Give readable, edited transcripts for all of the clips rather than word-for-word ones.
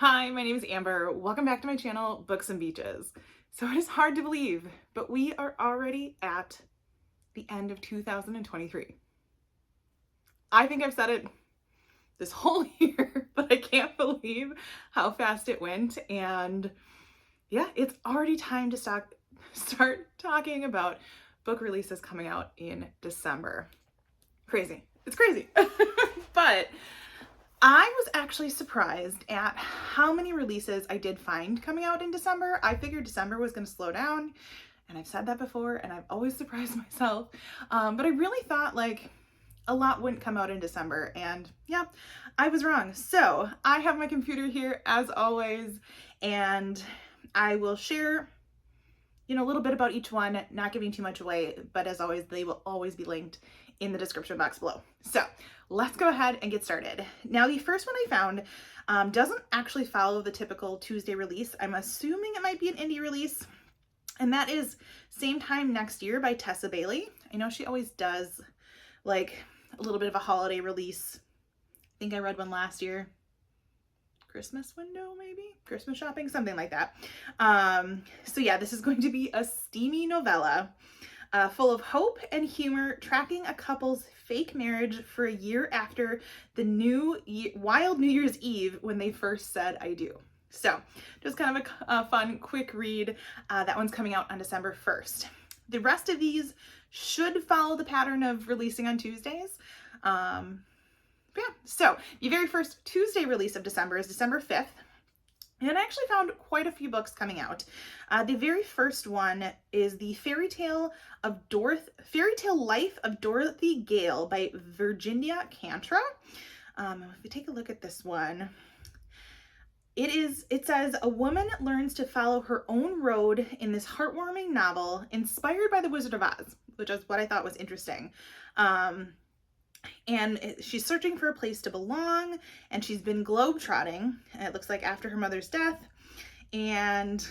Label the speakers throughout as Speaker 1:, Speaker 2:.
Speaker 1: Hi, my name is Amber. Welcome back to my channel, Books and Beaches. So it is hard to believe, but we are already at the end of 2023. I think I've said it this whole year, but I can't believe how fast it went. And yeah, it's already time to start talking about book releases coming out in December. Crazy. It's crazy. But I was actually surprised at how many releases I did find coming out in December. I figured December was going to slow down, and I've said that before, and I've always surprised myself. But I really thought like a lot wouldn't come out in December, and yeah, I was wrong. So I have my computer here as always, and I will share a little bit about each one, not giving too much away, but as always, they will always be linked in the description box below. So let's go ahead and get started. Now, the first one I found doesn't actually follow the typical Tuesday release. I'm assuming it might be an indie release, and that is Same Time Next Year by Tessa Bailey. I know she always does like a little bit of a holiday release. I think I read one last year. Christmas window, maybe? Christmas shopping, something like that. So yeah, this is going to be a steamy novella full of hope and humor, tracking a couple's fake marriage for a year after the wild New Year's Eve when they first said I do. So just kind of a fun, quick read. That one's coming out on December 1st. The rest of these should follow the pattern of releasing on Tuesdays. Yeah, so the very first Tuesday release of December is December 5th. And I actually found quite a few books coming out. The very first one is the Fairy Tale Life of Dorothy Gale by Virginia Cantra. If we take a look at this one, it says a woman learns to follow her own road in this heartwarming novel inspired by The Wizard of Oz, which is what I thought was interesting. And she's searching for a place to belong, and she's been globetrotting, and it looks like after her mother's death. And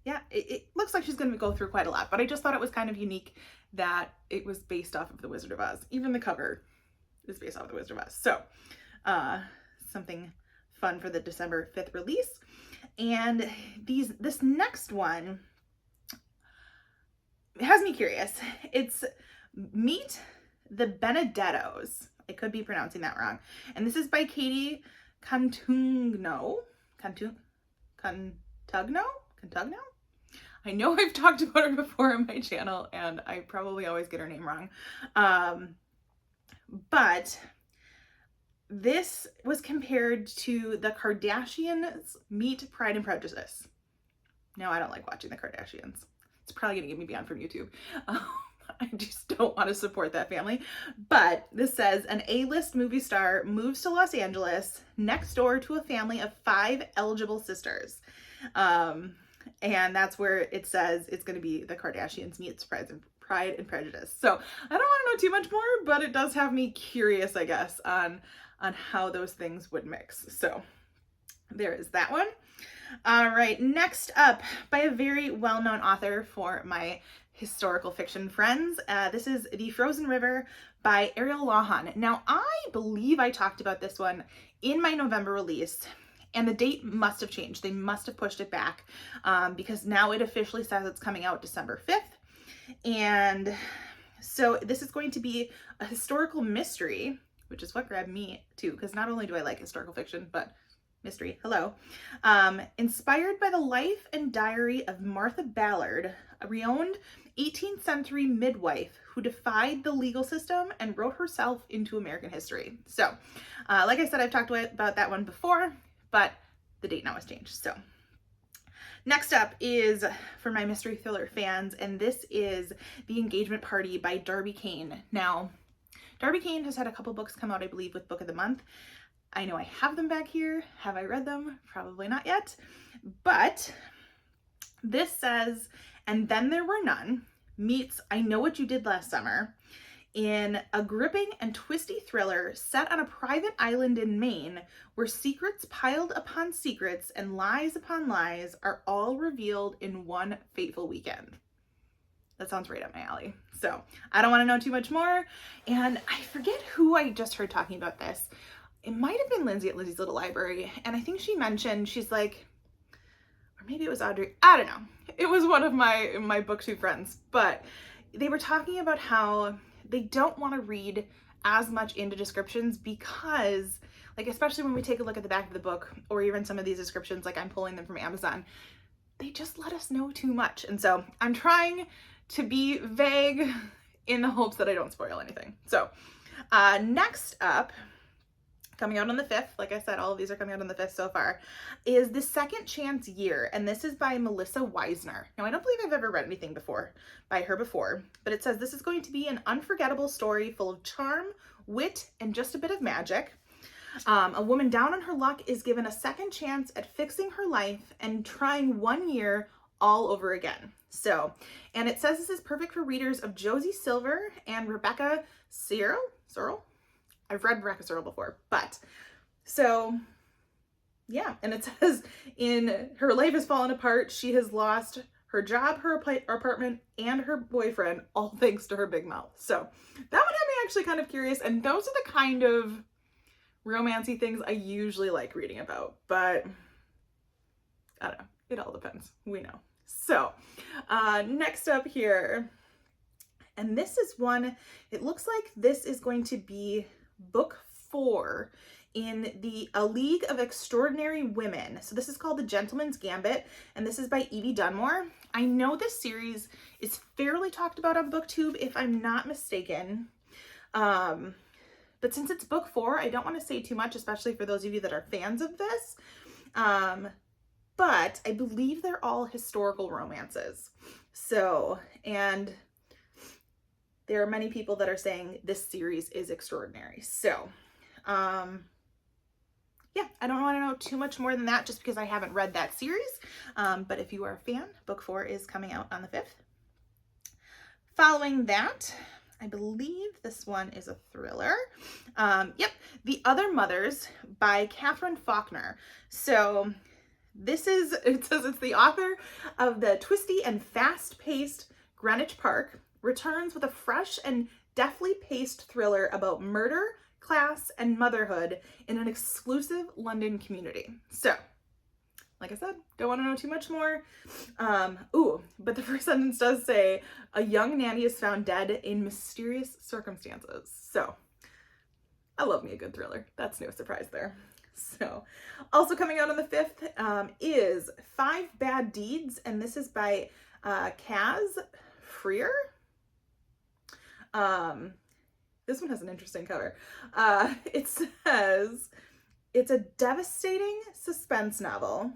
Speaker 1: yeah, it looks like she's going to go through quite a lot, but I just thought it was kind of unique that it was based off of The Wizard of Oz. Even the cover is based off of The Wizard of Oz. So something fun for the December 5th release. And this next one has me curious. It's Meet the Benedettos. I could be pronouncing that wrong. And this is by Katie Cantugno. Cantugno? I know I've talked about her before on my channel, and I probably always get her name wrong. But this was compared to the Kardashians Meet Pride and Prejudice. No, I don't like watching the Kardashians. It's probably going to get me banned from YouTube. I just don't want to support that family. But this says an A-list movie star moves to Los Angeles next door to a family of 5 eligible sisters. And that's where it says it's going to be the Kardashians meets Pride and Prejudice. So I don't want to know too much more, but it does have me curious, I guess, on how those things would mix. So there is that one. All right, next up, by a very well-known author for my historical fiction friends. This is The Frozen River by Ariel Lawhon. Now, I believe I talked about this one in my November release, and the date must have changed. They must have pushed it back because now it officially says it's coming out December 5th. And so this is going to be a historical mystery, which is what grabbed me too, because not only do I like historical fiction, but mystery, hello. Inspired by the life and diary of Martha Ballard, a renowned 18th century midwife who defied the legal system and wrote herself into American history. So, like I said, I've talked about that one before, but the date now has changed. So, next up is for my mystery thriller fans, and this is The Engagement Party by Darby Kane. Now, Darby Kane has had a couple books come out, I believe, with Book of the Month. I know I have them back here. Have I read them? Probably not yet. But this says, and then there were none, meets I Know What You Did Last Summer in a gripping and twisty thriller set on a private island in Maine where secrets piled upon secrets and lies upon lies are all revealed in one fateful weekend. That sounds right up my alley. So I don't want to know too much more. And I forget who I just heard talking about this. it might have been Lindsay at Lindsay's Little Library. And I think she mentioned, she's like, or maybe it was Audrey, I don't know. It was one of my booktube friends, but they were talking about how they don't want to read as much into descriptions because, like, especially when we take a look at the back of the book or even some of these descriptions, like I'm pulling them from Amazon, they just let us know too much. And so I'm trying to be vague in the hopes that I don't spoil anything. So next up, coming out on the 5th, like I said, all of these are coming out on the 5th so far, is The Second Chance Year, and this is by Melissa Weisner. Now, I don't believe I've ever read anything by her before, but it says this is going to be an unforgettable story full of charm, wit, and just a bit of magic. A woman down on her luck is given a second chance at fixing her life and trying 1 year all over again. So, and it says this is perfect for readers of Josie Silver and Rebecca Searle. I've read Rebecca Searle before, but so yeah. And it says in her life has fallen apart. She has lost her job, her apartment, and her boyfriend, all thanks to her big mouth. So that one had me actually kind of curious. And those are the kind of romancy things I usually like reading about, but I don't know. It all depends. We know. So next up here, and this is one, it looks like this is going to be book 4 in A League of Extraordinary Women. So this is called The Gentleman's Gambit, and this is by Evie Dunmore. I know this series is fairly talked about on BookTube, if I'm not mistaken. But since it's book 4, I don't want to say too much, especially for those of you that are fans of this. But I believe they're all historical romances. So, and there are many people that are saying this series is extraordinary. So, yeah, I don't want to know too much more than that just because I haven't read that series. But if you are a fan, book 4 is coming out on the 5th. Following that, I believe this one is a thriller. Yep, The Other Mothers by Catherine Faulkner. So this is, it says it's the author of the twisty and fast-paced Greenwich Park returns with a fresh and deftly paced thriller about murder, class, and motherhood in an exclusive London community. So, like I said, don't want to know too much more. But the first sentence does say, a young nanny is found dead in mysterious circumstances. So, I love me a good thriller. That's no surprise there. So, also coming out on the 5th is 5 Bad Deeds, and this is by Kaz Freer. This one has an interesting cover. It says, it's a devastating suspense novel,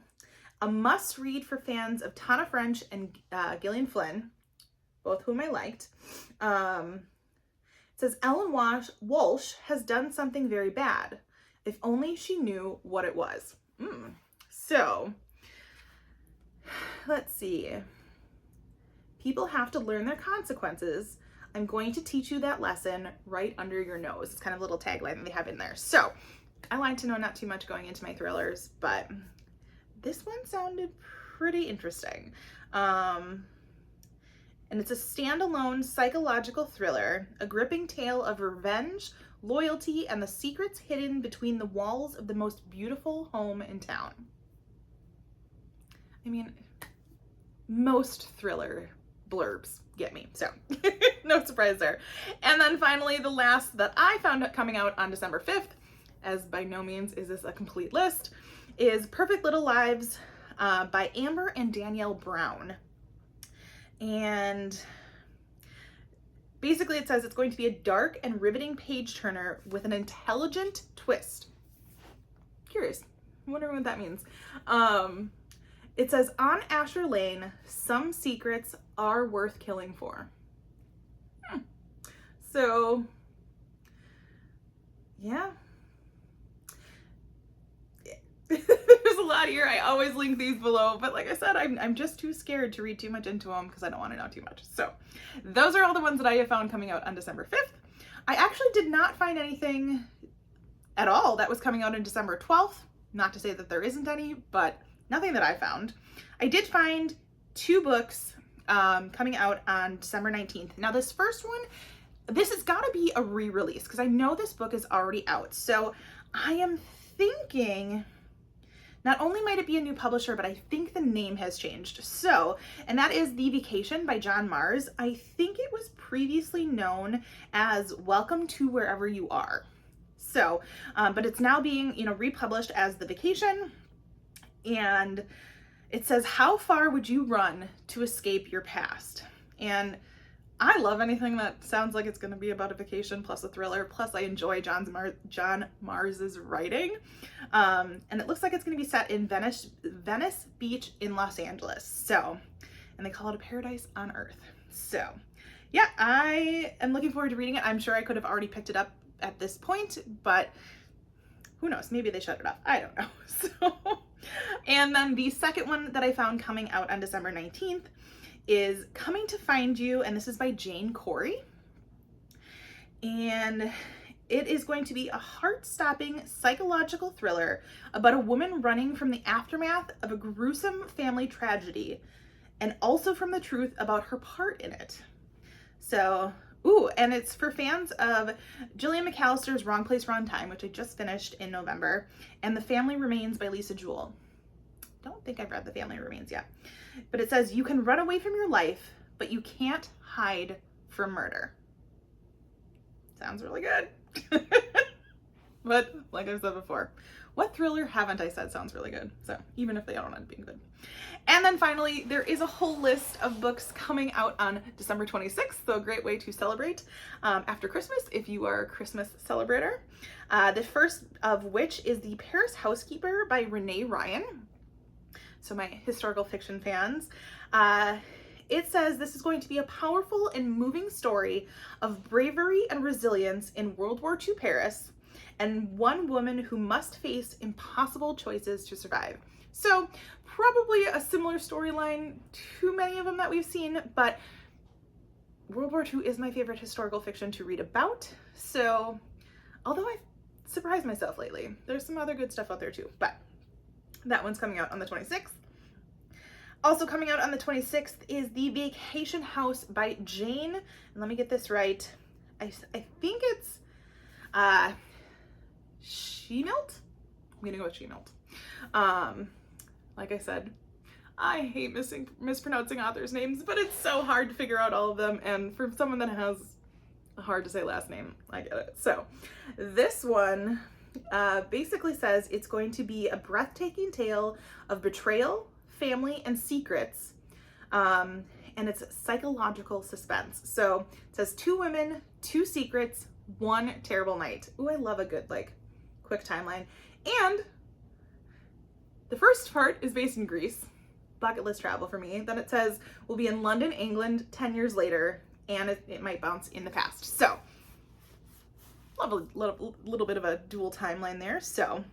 Speaker 1: a must-read for fans of Tana French and Gillian Flynn, both whom I liked. It says, Ellen Walsh has done something very bad. If only she knew what it was. So, let's see. People have to learn their consequences. I'm going to teach you that lesson right under your nose. It's kind of a little tagline that they have in there. So, I like to know not too much going into my thrillers, but this one sounded pretty interesting. And it's a standalone psychological thriller, a gripping tale of revenge, loyalty, and the secrets hidden between the walls of the most beautiful home in town. I mean, most thriller blurbs get me, so no surprise there. And then finally, the last that I found coming out on December 5th, as by no means is this a complete list, is Perfect Little Lives by Amber and Danielle Brown. And basically it says it's going to be a dark and riveting page turner with an intelligent twist. Curious. I'm wondering what that means. It says, on Asher Lane, some secrets are worth killing for. So, yeah. There's a lot here. I always link these below, but like I said, I'm just too scared to read too much into them because I don't want to know too much. So those are all the ones that I have found coming out on December 5th. I actually did not find anything at all that was coming out on December 12th. Not to say that there isn't any, but nothing that I found. I did find 2 books coming out on December 19th. Now this first one, this has got to be a re-release because I know this book is already out. So I am thinking not only might it be a new publisher, but I think the name has changed. So, and that is The Vacation by John Mars. I think it was previously known as Welcome to Wherever You Are. So, but it's now being, republished as The Vacation. And it says, how far would you run to escape your past? And I love anything that sounds like it's going to be about a vacation plus a thriller. Plus, I enjoy John Mars's writing. And it looks like it's going to be set in Venice Beach in Los Angeles. So, and they call it a paradise on earth. So, yeah, I am looking forward to reading it. I'm sure I could have already picked it up at this point, but who knows? Maybe they shut it off. I don't know. So, and then the second one that I found coming out on December 19th is Coming to Find You, and this is by Jane Corey. And it is going to be a heart-stopping psychological thriller about a woman running from the aftermath of a gruesome family tragedy, and also from the truth about her part in it. So, and it's for fans of Gillian McAllister's Wrong Place, Wrong Time, which I just finished in November, and The Family Remains by Lisa Jewell. Don't think I've read The Family Remains yet. But it says, you can run away from your life, but you can't hide from murder. Sounds really good. But like I've said before, what thriller haven't I said sounds really good? So even if they don't end up being good. And then finally, there is a whole list of books coming out on December 26th. So a great way to celebrate after Christmas if you are a Christmas celebrator. The first of which is The Paris Housekeeper by Renee Ryan. So my historical fiction fans, it says this is going to be a powerful and moving story of bravery and resilience in World War II Paris, and one woman who must face impossible choices to survive. So probably a similar storyline to many of them that we've seen, but World War II is my favorite historical fiction to read about. So although I've surprised myself lately, there's some other good stuff out there too, but that one's coming out on the 26th. Also coming out on the 26th is The Vacation House by Jane. And let me get this right. I think it's Shemilt? I'm gonna go with Shemilt. Like I said, I hate mispronouncing authors' names, but it's so hard to figure out all of them. And for someone that has a hard to say last name, I get it. So this one basically says it's going to be a breathtaking tale of betrayal, family, and secrets, and it's psychological suspense. So it says 2 women, 2 secrets, 1 terrible night. Ooh, I love a good quick timeline. And the first part is based in Greece, bucket list travel for me. Then it says we'll be in London, England 10 years later, and it might bounce in the past. So love a little bit of a dual timeline there. So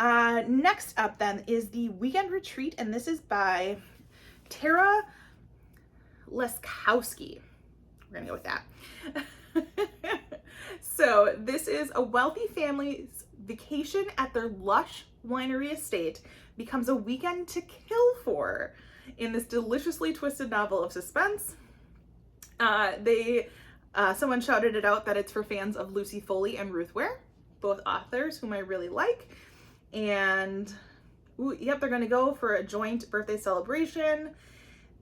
Speaker 1: next up then is The Weekend Retreat, and this is by Tara Leskowski. We're gonna go with that. So this is a wealthy family's vacation at their lush winery estate becomes a weekend to kill for in this deliciously twisted novel of suspense. Someone shouted it out that it's for fans of Lucy Foley and Ruth Ware, both authors whom I really like. And yep, they're going to go for a joint birthday celebration.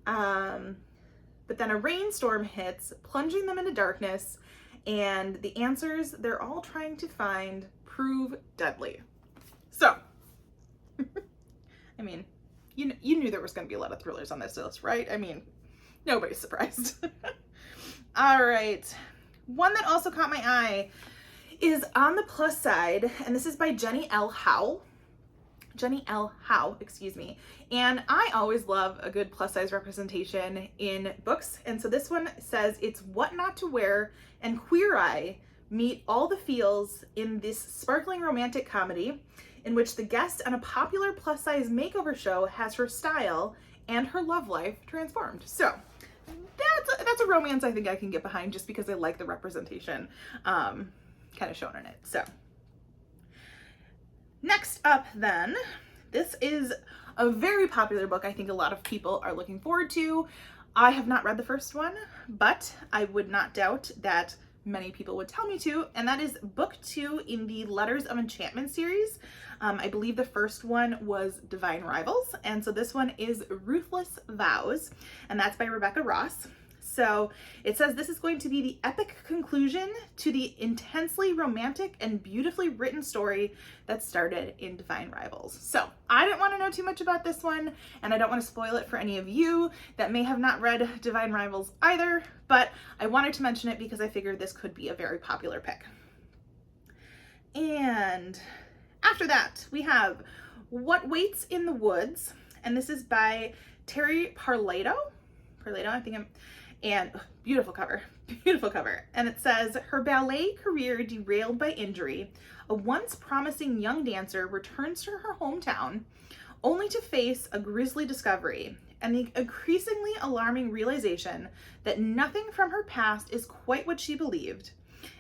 Speaker 1: But then a rainstorm hits, plunging them into darkness, and the answers they're all trying to find prove deadly. So, I mean, you knew there was going to be a lot of thrillers on this list, right? I mean, nobody's surprised. All right. One that also caught my eye is On the Plus Side, and this is by Jenny L. Howe. Excuse me. And I always love a good plus size representation in books. And so this one says it's what not to wear and Queer Eye meet all the feels in this sparkling romantic comedy in which the guest on a popular plus size makeover show has her style and her love life transformed. So that's a romance I think I can get behind just because I like the representation kind of shown in it. So next up then, this is a very popular book I think a lot of people are looking forward to. I have not read the first one, but I would not doubt that many people would tell me to, and that is book 2 in the Letters of Enchantment series. I believe the first one was Divine Rivals, and so this one is Ruthless Vows, and that's by Rebecca Ross. So it says this is going to be the epic conclusion to the intensely romantic and beautifully written story that started in Divine Rivals. So I didn't want to know too much about this one, and I don't want to spoil it for any of you that may have not read Divine Rivals either, but I wanted to mention it because I figured this could be a very popular pick. And after that, we have What Waits in the Woods, and this is by Terry Parlato, and beautiful cover. And it says, her ballet career derailed by injury, a once promising young dancer returns to her hometown only to face a grisly discovery and the increasingly alarming realization that nothing from her past is quite what she believed.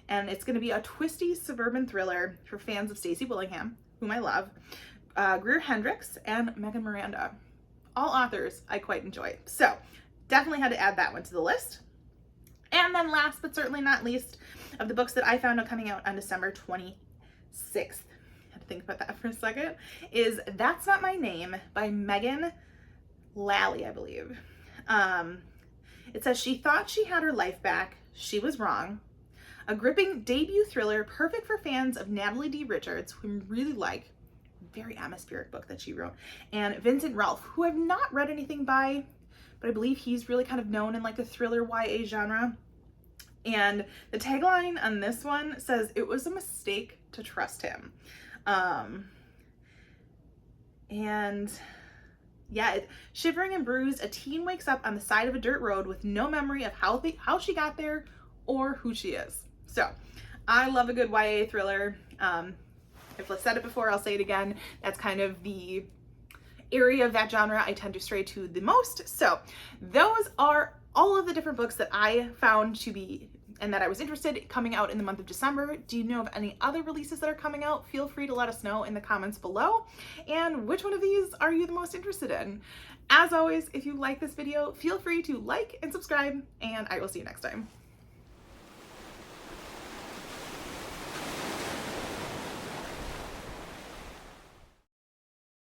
Speaker 1: And it's going to be a twisty suburban thriller for fans of Stacey Willingham, whom I love, Greer Hendricks, and Megan Miranda. All authors I quite enjoy. So definitely had to add that one to the list. And then last but certainly not least of the books that I found coming out on December 26th, had to think about that for a second, is That's Not My Name by Megan Lally, I believe. It says, she thought she had her life back. She was wrong. A gripping debut thriller, perfect for fans of Natalie D. Richards, who I really like. Very atmospheric book that she wrote. And Vincent Ralph, who I've not read anything by, but I believe he's really kind of known in like the thriller YA genre. And the tagline on this one says, it was a mistake to trust him. And yeah, shivering and bruised, a teen wakes up on the side of a dirt road with no memory of how she got there or who she is. So I love a good YA thriller. If I've said it before, I'll say it again. That's kind of the area of that genre I tend to stray to the most. So those are all of the different books that I found to be and that I was interested in coming out in the month of December. Do you know of any other releases that are coming out? Feel free to let us know in the comments below. And which one of these are you the most interested in? As always, if you like this video, feel free to like and subscribe, and I will see you next time.